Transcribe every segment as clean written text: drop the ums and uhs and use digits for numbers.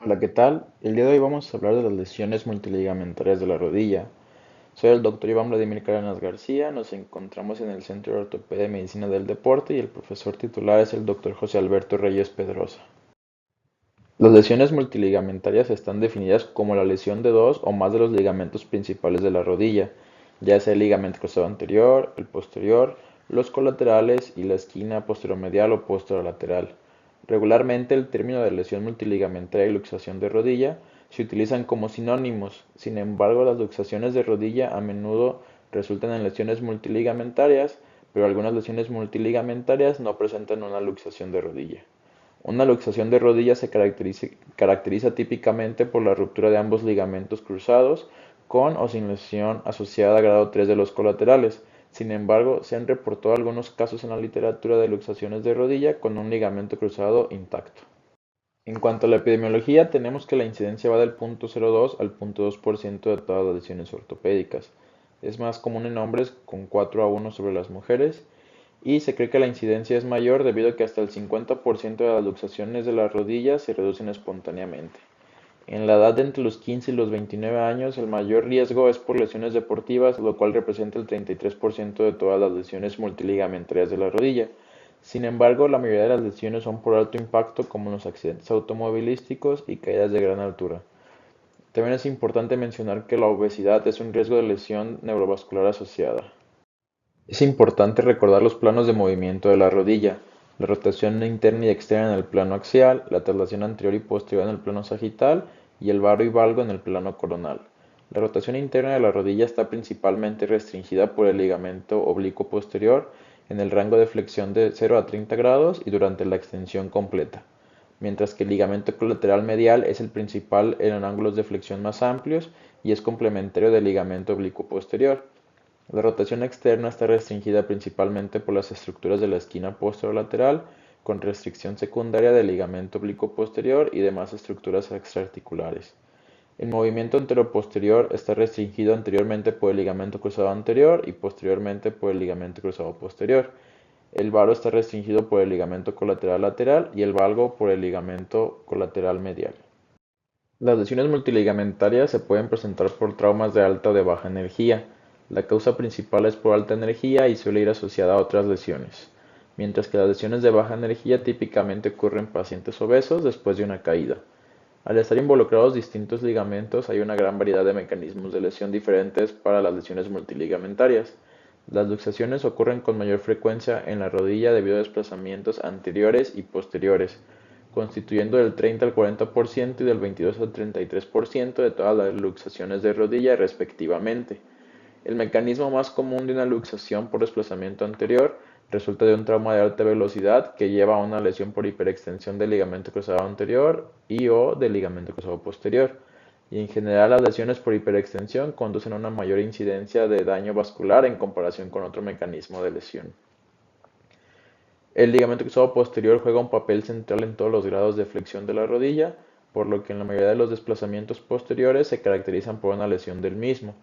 Hola, ¿qué tal? El día de hoy vamos a hablar de las lesiones multiligamentarias de la rodilla. Soy el doctor Iván Vladimir Cárdenas García, nos encontramos en el Centro de Ortopedia y Medicina del Deporte y el profesor titular es el doctor José Alberto Reyes Pedrosa. Las lesiones multiligamentarias están definidas como la lesión de dos o más de los ligamentos principales de la rodilla, ya sea el ligamento cruzado anterior, el posterior, los colaterales y la esquina posteromedial o posterolateral. Regularmente el término de lesión multiligamentaria y luxación de rodilla se utilizan como sinónimos, sin embargo las luxaciones de rodilla a menudo resultan en lesiones multiligamentarias, pero algunas lesiones multiligamentarias no presentan una luxación de rodilla. Una luxación de rodilla se caracteriza típicamente por la ruptura de ambos ligamentos cruzados, con o sin lesión asociada a grado 3 de los colaterales. Sin embargo, se han reportado algunos casos en la literatura de luxaciones de rodilla con un ligamento cruzado intacto. En cuanto a la epidemiología, tenemos que la incidencia va del 0.02 al 0.2% de todas las lesiones ortopédicas. Es más común en hombres con 4 a 1 sobre las mujeres y se cree que la incidencia es mayor debido a que hasta el 50% de las luxaciones de las rodillas se reducen espontáneamente. En la edad de entre los 15 y los 29 años, el mayor riesgo es por lesiones deportivas, lo cual representa el 33% de todas las lesiones multiligamentarias de la rodilla. Sin embargo, la mayoría de las lesiones son por alto impacto, como los accidentes automovilísticos y caídas de gran altura. También es importante mencionar que la obesidad es un riesgo de lesión neurovascular asociada. Es importante recordar los planos de movimiento de la rodilla, la rotación interna y externa en el plano axial, la traslación anterior y posterior en el plano sagital y el varo y valgo en el plano coronal. La rotación interna de la rodilla está principalmente restringida por el ligamento oblicuo posterior en el rango de flexión de 0 a 30 grados y durante la extensión completa, mientras que el ligamento colateral medial es el principal en ángulos de flexión más amplios y es complementario del ligamento oblicuo posterior. La rotación externa está restringida principalmente por las estructuras de la esquina posterolateral, con restricción secundaria del ligamento oblicuo posterior y demás estructuras extraarticulares. El movimiento anteroposterior está restringido anteriormente por el ligamento cruzado anterior y posteriormente por el ligamento cruzado posterior. El varo está restringido por el ligamento colateral lateral y el valgo por el ligamento colateral medial. Las lesiones multiligamentarias se pueden presentar por traumas de alta o de baja energía. La causa principal es por alta energía y suele ir asociada a otras lesiones, mientras que las lesiones de baja energía típicamente ocurren en pacientes obesos después de una caída. Al estar involucrados distintos ligamentos, hay una gran variedad de mecanismos de lesión diferentes para las lesiones multiligamentarias. Las luxaciones ocurren con mayor frecuencia en la rodilla debido a desplazamientos anteriores y posteriores, constituyendo del 30 al 40% y del 22 al 33% de todas las luxaciones de rodilla respectivamente. El mecanismo más común de una luxación por desplazamiento anterior resulta de un trauma de alta velocidad que lleva a una lesión por hiperextensión del ligamento cruzado anterior y o del ligamento cruzado posterior. Y en general las lesiones por hiperextensión conducen a una mayor incidencia de daño vascular en comparación con otro mecanismo de lesión. El ligamento cruzado posterior juega un papel central en todos los grados de flexión de la rodilla, por lo que en la mayoría de los desplazamientos posteriores se caracterizan por una lesión del mismo,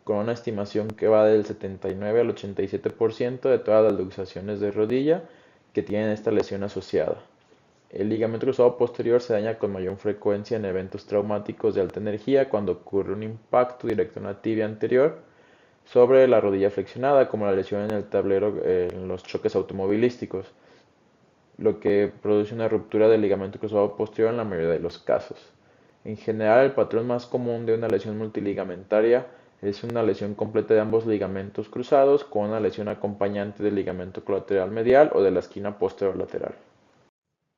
con una estimación que va del 79 al 87% de todas las luxaciones de rodilla que tienen esta lesión asociada. El ligamento cruzado posterior se daña con mayor frecuencia en eventos traumáticos de alta energía cuando ocurre un impacto directo en la tibia anterior sobre la rodilla flexionada, como la lesión en el tablero en los choques automovilísticos, lo que produce una ruptura del ligamento cruzado posterior en la mayoría de los casos. En general, el patrón más común de una lesión multiligamentaria es una lesión completa de ambos ligamentos cruzados con una lesión acompañante del ligamento colateral medial o de la esquina posterolateral.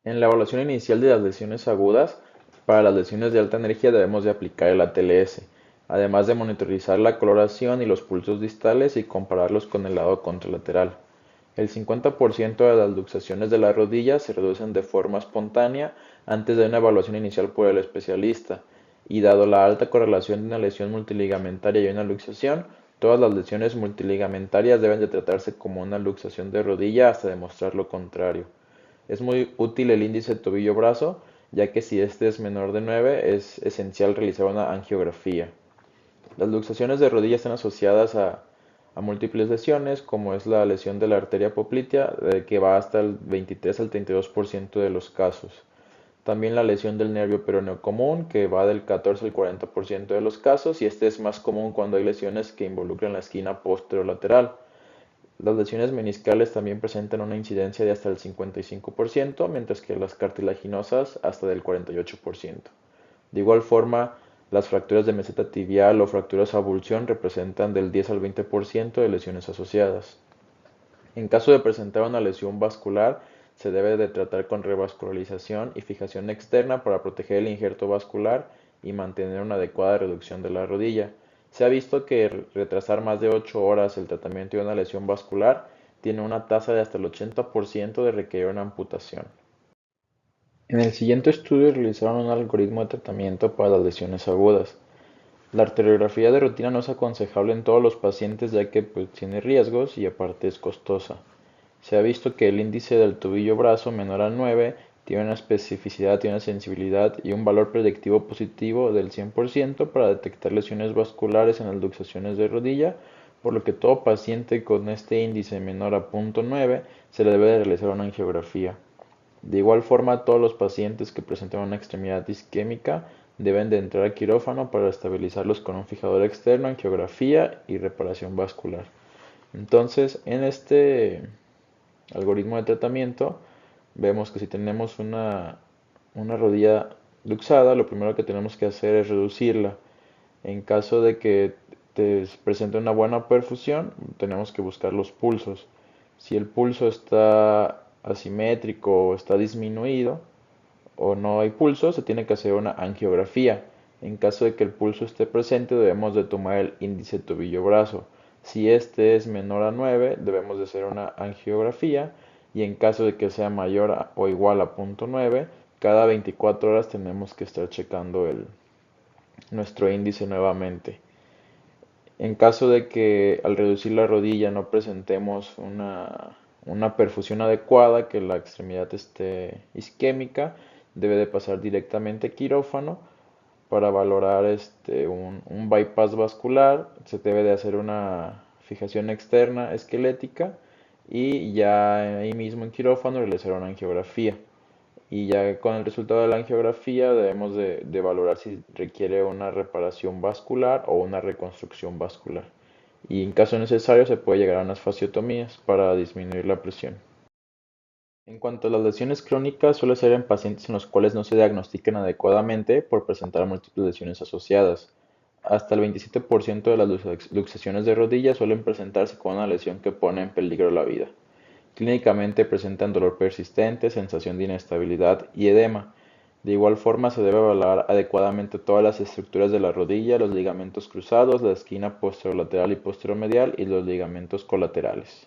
En la evaluación inicial de las lesiones agudas, para las lesiones de alta energía debemos de aplicar el ATLS, además de monitorizar la coloración y los pulsos distales y compararlos con el lado contralateral. El 50% de las luxaciones de la rodilla se reducen de forma espontánea antes de una evaluación inicial por el especialista, y dado la alta correlación de una lesión multiligamentaria y una luxación, todas las lesiones multiligamentarias deben de tratarse como una luxación de rodilla hasta demostrar lo contrario. Es muy útil el índice tobillo-brazo, ya que si este es menor de 9 es esencial realizar una angiografía. Las luxaciones de rodilla están asociadas a múltiples lesiones, como es la lesión de la arteria poplitea, que va hasta el 23 al 32% de los casos. También la lesión del nervio peroneo común, que va del 14 al 40% de los casos, y este es más común cuando hay lesiones que involucran la esquina posterolateral. Las lesiones meniscales también presentan una incidencia de hasta el 55%, mientras que las cartilaginosas hasta del 48%. De igual forma, las fracturas de meseta tibial o fracturas a abulsión representan del 10 al 20% de lesiones asociadas. En caso de presentar una lesión vascular, se debe de tratar con revascularización y fijación externa para proteger el injerto vascular y mantener una adecuada reducción de la rodilla. Se ha visto que retrasar más de 8 horas el tratamiento de una lesión vascular tiene una tasa de hasta el 80% de requerir una amputación. En el siguiente estudio realizaron un algoritmo de tratamiento para las lesiones agudas. La arteriografía de rutina no es aconsejable en todos los pacientes ya que pues, tiene riesgos y aparte es costosa. Se ha visto que el índice del tobillo-brazo menor a 9 tiene una especificidad, tiene una sensibilidad y un valor predictivo positivo del 100% para detectar lesiones vasculares en las luxaciones de rodilla, por lo que todo paciente con este índice menor a 0.9 se le debe de realizar una angiografía. De igual forma, todos los pacientes que presentan una extremidad isquémica deben de entrar al quirófano para estabilizarlos con un fijador externo, angiografía y reparación vascular. Entonces, en este algoritmo de tratamiento, vemos que si tenemos una rodilla luxada, lo primero que tenemos que hacer es reducirla. En caso de que te presente una buena perfusión, tenemos que buscar los pulsos. Si el pulso está asimétrico o está disminuido o no hay pulso, se tiene que hacer una angiografía. En caso de que el pulso esté presente, debemos de tomar el índice tobillo-brazo. Si este es menor a 9, debemos de hacer una angiografía y en caso de que sea mayor o igual a 0.9, cada 24 horas tenemos que estar checando nuestro índice nuevamente. En caso de que al reducir la rodilla no presentemos una perfusión adecuada, que la extremidad esté isquémica, debe de pasar directamente a quirófano para valorar un bypass vascular. Se debe de hacer una fijación externa esquelética y ya ahí mismo en quirófano realizar una angiografía. Y ya con el resultado de la angiografía debemos de valorar si requiere una reparación vascular o una reconstrucción vascular. Y en caso necesario se puede llegar a unas fasciotomías para disminuir la presión. En cuanto a las lesiones crónicas, suele ser en pacientes en los cuales no se diagnostican adecuadamente por presentar múltiples lesiones asociadas. Hasta el 27% de las luxaciones de rodilla suelen presentarse con una lesión que pone en peligro la vida. Clínicamente presentan dolor persistente, sensación de inestabilidad y edema. De igual forma se debe evaluar adecuadamente todas las estructuras de la rodilla, los ligamentos cruzados, la esquina posterolateral y posteromedial y los ligamentos colaterales.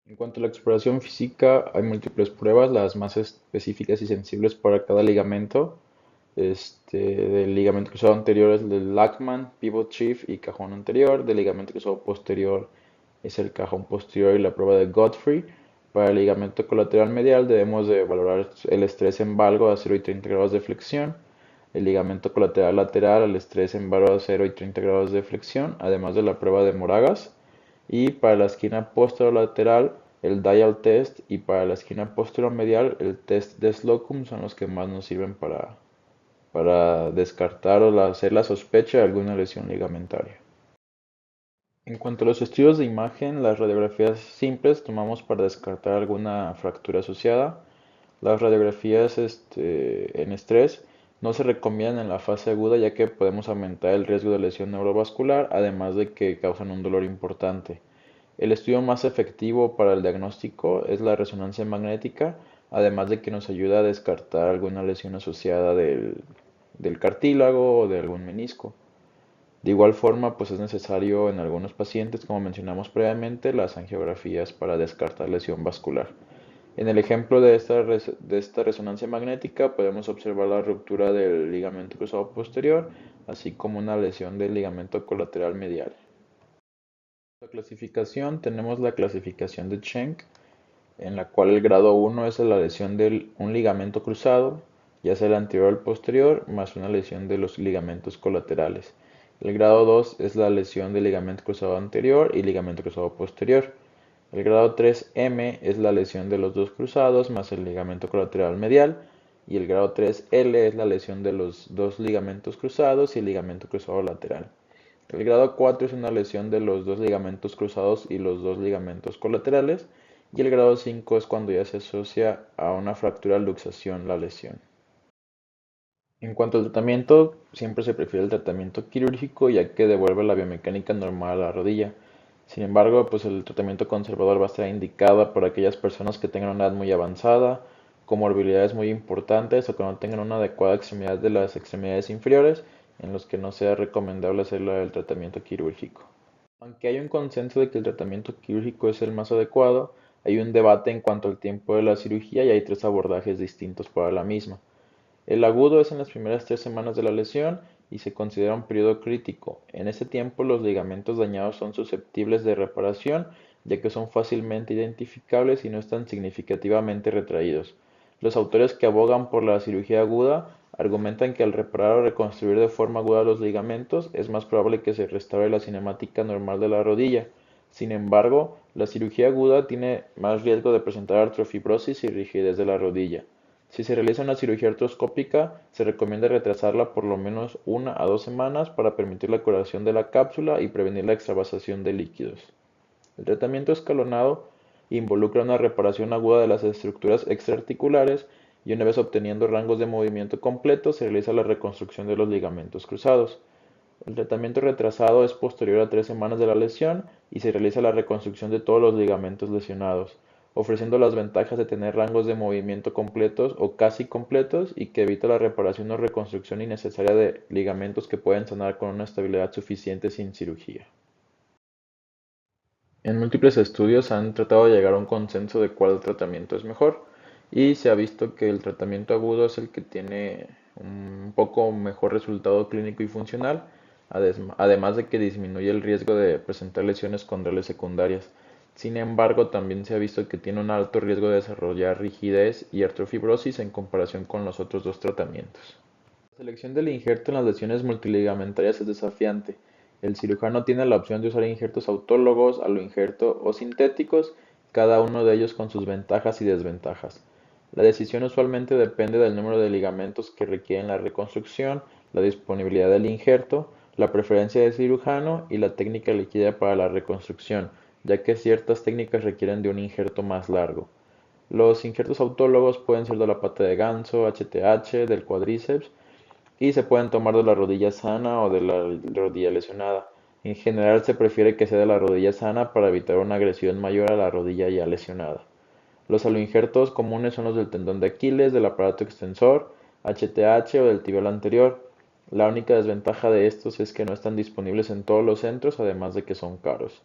En cuanto a la exploración física, hay múltiples pruebas, las más específicas y sensibles para cada ligamento. Del ligamento cruzado anterior es el del Lachman, pivot sheath y cajón anterior. Del ligamento cruzado posterior es el cajón posterior y la prueba de Godfrey. Para el ligamento colateral medial debemos de valorar el estrés en valgo a 0 y 30 grados de flexión. El ligamento colateral lateral, el estrés en valgo a 0 y 30 grados de flexión, además de la prueba de Moragas. Y para la esquina posterolateral, el dial test, y para la esquina posteromedial, el test de Slocum son los que más nos sirven para descartar o hacer la sospecha de alguna lesión ligamentaria. En cuanto a los estudios de imagen, las radiografías simples tomamos para descartar alguna fractura asociada. Las radiografías en estrés no se recomiendan en la fase aguda ya que podemos aumentar el riesgo de lesión neurovascular, además de que causan un dolor importante. El estudio más efectivo para el diagnóstico es la resonancia magnética, además de que nos ayuda a descartar alguna lesión asociada del cartílago o de algún menisco. De igual forma, pues es necesario en algunos pacientes, como mencionamos previamente, las angiografías para descartar lesión vascular. En el ejemplo de esta resonancia magnética podemos observar la ruptura del ligamento cruzado posterior, así como una lesión del ligamento colateral medial. La clasificación, tenemos la clasificación de Schenck, en la cual el grado 1 es la lesión de un ligamento cruzado, ya sea el anterior o el posterior, más una lesión de los ligamentos colaterales. El grado 2 es la lesión del ligamento cruzado anterior y ligamento cruzado posterior. El grado 3M es la lesión de los dos cruzados más el ligamento colateral medial. y el grado 3L es la lesión de los dos ligamentos cruzados y el ligamento cruzado lateral. El grado 4 es una lesión de los dos ligamentos cruzados y los dos ligamentos colaterales, y el grado 5 es cuando ya se asocia a una fractura luxación la lesión. En cuanto al tratamiento, siempre se prefiere el tratamiento quirúrgico ya que devuelve la biomecánica normal a la rodilla. Sin embargo, pues el tratamiento conservador va a estar indicado por aquellas personas que tengan una edad muy avanzada, comorbilidades muy importantes o que no tengan una adecuada extremidad de las extremidades inferiores, en los que no sea recomendable hacer el tratamiento quirúrgico. Aunque hay un consenso de que el tratamiento quirúrgico es el más adecuado, hay un debate en cuanto al tiempo de la cirugía y hay tres abordajes distintos para la misma. El agudo es en las primeras 3 semanas de la lesión y se considera un periodo crítico. En ese tiempo los ligamentos dañados son susceptibles de reparación, ya que son fácilmente identificables y no están significativamente retraídos. Los autores que abogan por la cirugía aguda argumentan que al reparar o reconstruir de forma aguda los ligamentos es más probable que se restaure la cinemática normal de la rodilla. Sin embargo, la cirugía aguda tiene más riesgo de presentar artrofibrosis y rigidez de la rodilla. Si se realiza una cirugía artroscópica, se recomienda retrasarla por lo menos 1 a 2 semanas para permitir la curación de la cápsula y prevenir la extravasación de líquidos. El tratamiento escalonado involucra una reparación aguda de las estructuras extraarticulares y una vez obteniendo rangos de movimiento completos se realiza la reconstrucción de los ligamentos cruzados. El tratamiento retrasado es posterior a 3 semanas de la lesión y se realiza la reconstrucción de todos los ligamentos lesionados, ofreciendo las ventajas de tener rangos de movimiento completos o casi completos y que evita la reparación o reconstrucción innecesaria de ligamentos que pueden sanar con una estabilidad suficiente sin cirugía. En múltiples estudios han tratado de llegar a un consenso de cuál tratamiento es mejor y se ha visto que el tratamiento agudo es el que tiene un poco mejor resultado clínico y funcional, además de que disminuye el riesgo de presentar lesiones condrales secundarias. Sin embargo, también se ha visto que tiene un alto riesgo de desarrollar rigidez y artrofibrosis en comparación con los otros dos tratamientos. La selección del injerto en las lesiones multiligamentarias es desafiante. El cirujano tiene la opción de usar injertos autólogos, aloinjerto o sintéticos, cada uno de ellos con sus ventajas y desventajas. La decisión usualmente depende del número de ligamentos que requieren la reconstrucción, la disponibilidad del injerto, la preferencia del cirujano y la técnica elegida para la reconstrucción, ya que ciertas técnicas requieren de un injerto más largo. Los injertos autólogos pueden ser de la pata de ganso, HTH, del cuádriceps y se pueden tomar de la rodilla sana o de la rodilla lesionada. En general se prefiere que sea de la rodilla sana para evitar una agresión mayor a la rodilla ya lesionada. Los aloinjertos comunes son los del tendón de Aquiles, del aparato extensor, HTH o del tibial anterior. La única desventaja de estos es que no están disponibles en todos los centros, además de que son caros.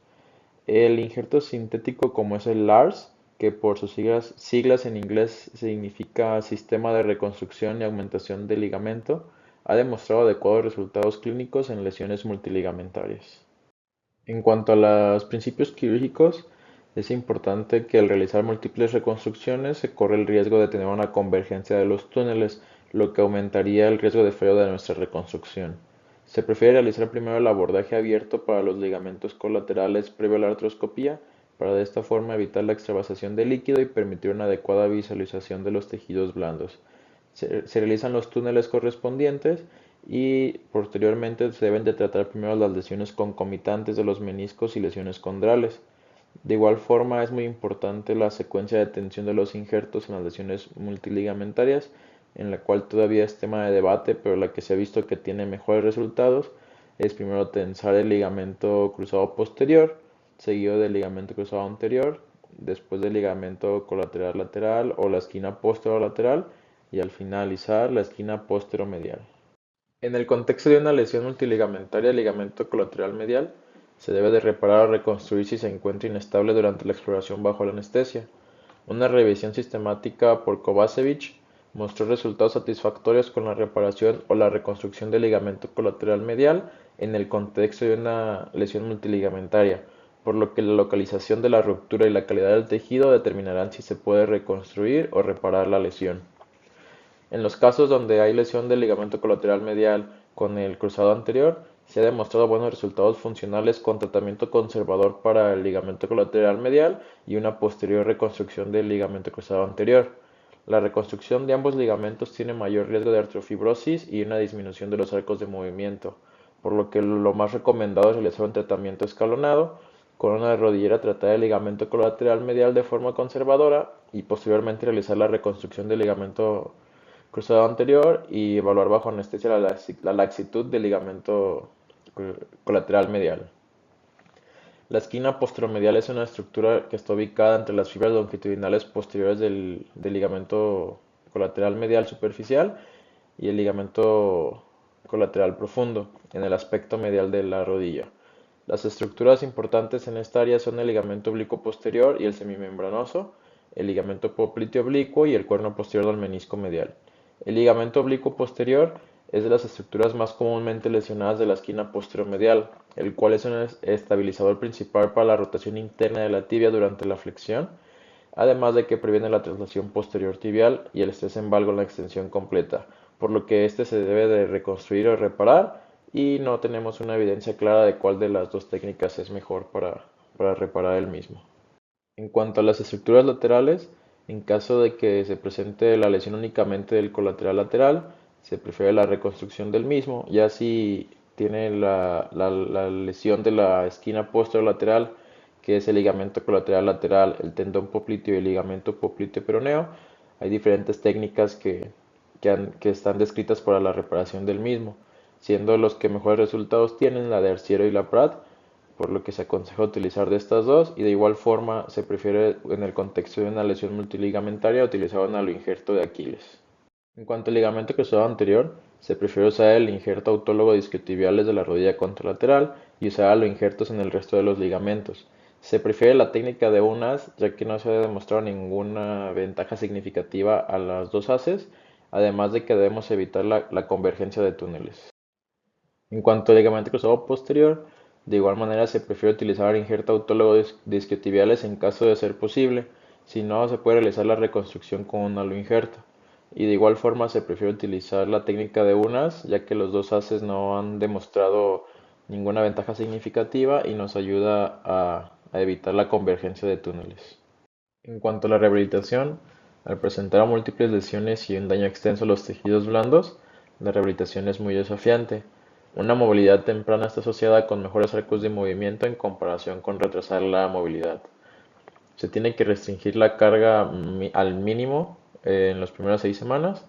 El injerto sintético como es el LARS, que por sus siglas en inglés significa Sistema de Reconstrucción y Aumentación del Ligamento, ha demostrado adecuados resultados clínicos en lesiones multiligamentarias. En cuanto a los principios quirúrgicos, es importante que al realizar múltiples reconstrucciones se corre el riesgo de tener una convergencia de los túneles, lo que aumentaría el riesgo de fallo de nuestra reconstrucción. Se prefiere realizar primero el abordaje abierto para los ligamentos colaterales previo a la artroscopía, para de esta forma evitar la extravasación de líquido y permitir una adecuada visualización de los tejidos blandos. Se realizan los túneles correspondientes y posteriormente se deben de tratar primero las lesiones concomitantes de los meniscos y lesiones condrales. De igual forma, es muy importante la secuencia de tensión de los injertos en las lesiones multiligamentarias, en la cual todavía es tema de debate, pero la que se ha visto que tiene mejores resultados es primero tensar el ligamento cruzado posterior, seguido del ligamento cruzado anterior, después del ligamento colateral lateral o la esquina posterolateral y al finalizar la esquina posteromedial. En el contexto de una lesión multiligamentaria del ligamento colateral medial, se debe de reparar o reconstruir si se encuentra inestable durante la exploración bajo la anestesia. Una revisión sistemática por Kovacevic mostró resultados satisfactorios con la reparación o la reconstrucción del ligamento colateral medial en el contexto de una lesión multiligamentaria, por lo que la localización de la ruptura y la calidad del tejido determinarán si se puede reconstruir o reparar la lesión. En los casos donde hay lesión del ligamento colateral medial con el cruzado anterior, se ha demostrado buenos resultados funcionales con tratamiento conservador para el ligamento colateral medial y una posterior reconstrucción del ligamento cruzado anterior. La reconstrucción de ambos ligamentos tiene mayor riesgo de artrofibrosis y una disminución de los arcos de movimiento, por lo que lo más recomendado es realizar un tratamiento escalonado con una rodillera tratada del ligamento colateral medial de forma conservadora y posteriormente realizar la reconstrucción del ligamento cruzado anterior y evaluar bajo anestesia la laxitud del ligamento colateral medial. La esquina posteromedial es una estructura que está ubicada entre las fibras longitudinales posteriores del ligamento colateral medial superficial y el ligamento colateral profundo en el aspecto medial de la rodilla. Las estructuras importantes en esta área son el ligamento oblicuo posterior y el semimembranoso, el ligamento popliteo oblicuo y el cuerno posterior del menisco medial. El ligamento oblicuo posterior es de las estructuras más comúnmente lesionadas de la esquina posteromedial, el cual es un estabilizador principal para la rotación interna de la tibia durante la flexión, además de que previene la traslación posterior tibial y el estrés en valgo en la extensión completa, por lo que este se debe de reconstruir o reparar y no tenemos una evidencia clara de cuál de las dos técnicas es mejor para reparar el mismo. En cuanto a las estructuras laterales, en caso de que se presente la lesión únicamente del colateral lateral, se prefiere la reconstrucción del mismo, ya si tiene la lesión de la esquina posterolateral, que es el ligamento colateral lateral, el tendón popliteo y el ligamento popliteo peroneo, hay diferentes técnicas que están descritas para la reparación del mismo, siendo los que mejores resultados tienen la de Arciero y la Prat, por lo que se aconseja utilizar de estas dos y de igual forma se prefiere en el contexto de una lesión multiligamentaria utilizar un aloinjerto de Aquiles. En cuanto al ligamento cruzado anterior, se prefiere usar el injerto autólogo discotibiales de la rodilla contralateral y usar aloinjertos en el resto de los ligamentos. Se prefiere la técnica de unas ya que no se ha demostrado ninguna ventaja significativa a las dos haces, además de que debemos evitar la convergencia de túneles. En cuanto al ligamento cruzado posterior, de igual manera se prefiere utilizar injerto autólogo de isquiotibiales en caso de ser posible, si no se puede realizar la reconstrucción con un aloinjerto. Y de igual forma se prefiere utilizar la técnica de unas, ya que los dos haces no han demostrado ninguna ventaja significativa y nos ayuda a evitar la convergencia de túneles. En cuanto a la rehabilitación, al presentar múltiples lesiones y un daño extenso a los tejidos blandos, la rehabilitación es muy desafiante. Una movilidad temprana está asociada con mejores arcos de movimiento en comparación con retrasar la movilidad. Se tiene que restringir la carga al mínimo en las primeras 6 semanas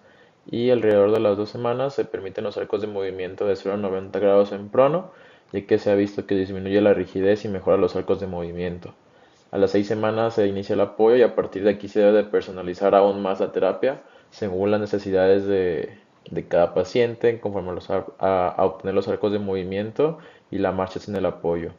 y alrededor de las 2 semanas se permiten los arcos de movimiento de 0 a 90 grados en prono, ya que se ha visto que disminuye la rigidez y mejora los arcos de movimiento. A las 6 semanas se inicia el apoyo y a partir de aquí se debe de personalizar aún más la terapia según las necesidades de cada paciente, conforme a obtener los arcos de movimiento y la marcha sin el apoyo.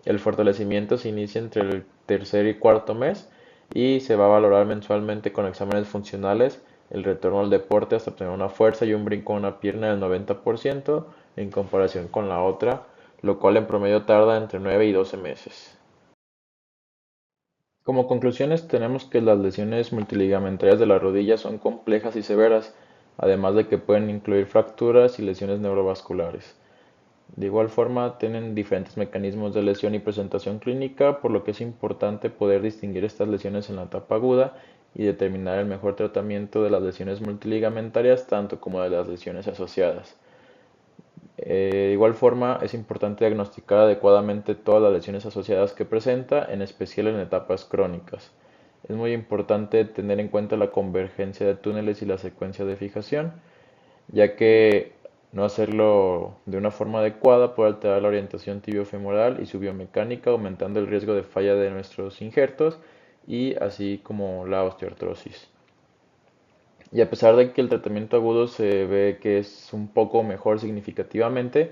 El fortalecimiento se inicia entre el tercer y cuarto mes y se va a valorar mensualmente con exámenes funcionales el retorno al deporte hasta obtener una fuerza y un brinco en una pierna del 90% en comparación con la otra, lo cual en promedio tarda entre 9 y 12 meses. Como conclusiones tenemos que las lesiones multiligamentarias de la rodilla son complejas y severas, además de que pueden incluir fracturas y lesiones neurovasculares. De igual forma, tienen diferentes mecanismos de lesión y presentación clínica, por lo que es importante poder distinguir estas lesiones en la etapa aguda y determinar el mejor tratamiento de las lesiones multiligamentarias, tanto como de las lesiones asociadas. De igual forma, es importante diagnosticar adecuadamente todas las lesiones asociadas que presenta, en especial en etapas crónicas. Es muy importante tener en cuenta la convergencia de túneles y la secuencia de fijación, ya que no hacerlo de una forma adecuada puede alterar la orientación tibiofemoral y su biomecánica, aumentando el riesgo de falla de nuestros injertos y así como la osteoartrosis. Y a pesar de que el tratamiento agudo se ve que es un poco mejor significativamente,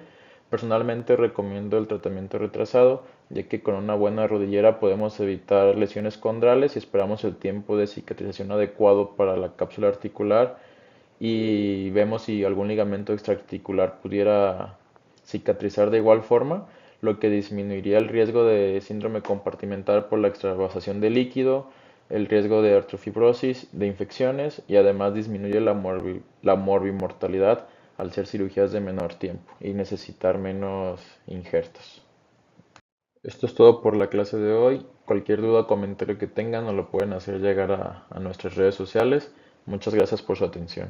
personalmente recomiendo el tratamiento retrasado, ya que con una buena rodillera podemos evitar lesiones condrales y esperamos el tiempo de cicatrización adecuado para la cápsula articular y vemos si algún ligamento extraarticular pudiera cicatrizar de igual forma, lo que disminuiría el riesgo de síndrome compartimental por la extravasación de líquido, el riesgo de artrofibrosis, de infecciones y además disminuye la morbimortalidad al ser cirugías de menor tiempo y necesitar menos injertos. Esto es todo por la clase de hoy. Cualquier duda o comentario que tengan nos lo pueden hacer llegar a nuestras redes sociales. Muchas gracias por su atención.